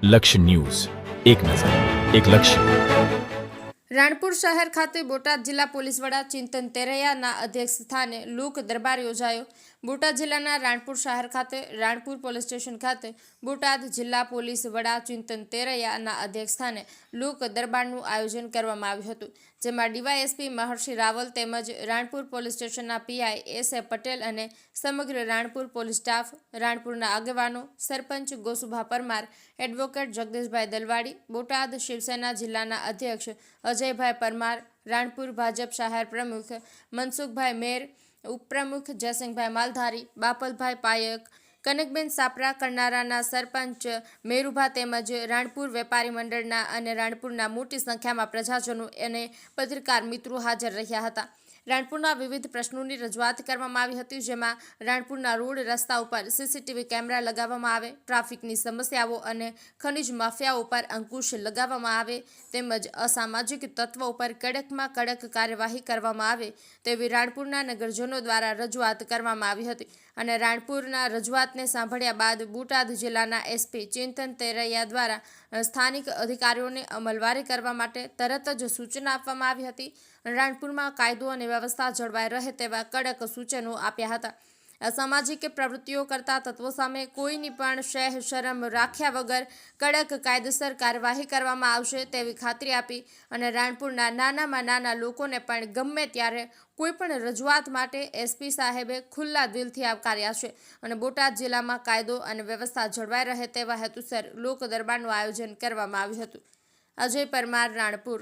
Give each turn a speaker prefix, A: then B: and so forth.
A: લક્ષ્ય ન્યૂઝ, એક નજર, એક લક્ષ્ય.
B: રાણપુર શહેર ખાતે બોટાદ જિલ્લા પોલીસ વડા ચિંતન તેરૈયાના અધ્યક્ષ સ્થાને લોક દરબાર યોજાયો. બોટાદ જિલ્લાના રાણપુર શહેર ખાતે રાણપુર પોલીસ સ્ટેશન ખાતે બોટાદ જિલ્લા પોલીસ વડા ચિંતન તેરૈયાના અધ્યક્ષ સ્થાને લોક દરબારનું આયોજન કરવામાં આવ્યું હતું, જેમાં ડીવાયએસપી મહર્ષિ રાવલ તેમજ રાણપુર પોલીસ સ્ટેશનના પીઆઈ એસ.એ. પટેલ અને સમગ્ર રાણપુર પોલીસ સ્ટાફ, રાણપુરના આગેવાનો, સરપંચ ગોસુભા પરમાર, એડવોકેટ જગદીશભાઈ દલવાડી, બોટાદ શિવસેના જિલ્લાના અધ્યક્ષ અજયભાઈ પરમાર, રાણપુર ભાજપ શહેર પ્રમુખ મનસુખભાઈ મેર, ઉપપ્રમુખ જયસિંહભાઈ માલધારી, બાપલભાઈ પાયક, કનકબેન સાપરા, કરનારાના સરપંચ મેરુભા તેમજ રાણપુર વેપારી મંડળના અને રાણપુરના મોટી સંખ્યામાં પ્રજાજનો અને પત્રકાર મિત્રો હાજર રહ્યા હતા. રાણપુરના વિવિધ પ્રશ્નોની રજૂઆત કરવામાં આવી હતી, જેમાં રાણપુરના રોડ રસ્તા ઉપર સીસીટીવી કેમેરા લગાવવામાં આવે, ટ્રાફિકની સમસ્યાઓ અને ખનિજ માફિયાઓ પર અંકુશ લગાવવામાં આવે તેમજ અસામાજિક તત્વો ઉપર કડકમાં કડક કાર્યવાહી કરવામાં આવે તેવી રાણપુરના નગરજનો દ્વારા રજૂઆત કરવામાં આવી હતી. અને રાણપુરના રજૂઆતને સાંભળ્યા બાદ બોટાદ જિલ્લાના એસપી ચિંતન તેરૈયા દ્વારા સ્થાનિક અધિકારીઓને અમલવારી કરવા માટે તરત જ સૂચના આપવામાં આવી હતી. રાણપુરમાં કાયદો અને વ્યવસ્થા જળવાઈ રહે તેવા કડક સૂચનો આપ્યા હતા. અસામાજિક પ્રવૃત્તિઓ કરતા તત્વો સામે કોઈની પણ શહેર શરમ રાખ્યા વગર કડક કાયદેસર કાર્યવાહી કરવામાં આવશે તેવી ખાતરી આપી અને રાણપુરના નાનામાં નાના લોકોને પણ ગમે ત્યારે કોઈપણ રજૂઆત માટે એસપી સાહેબે ખુલ્લા દિલથી આવકાર્યા છે અને બોટાદ જિલ્લામાં કાયદો અને વ્યવસ્થા જળવાઈ રહે તેવા હેતુસર લોક દરબારનું આયોજન કરવામાં આવ્યું હતું. અજય પરમાર, રાણપુર.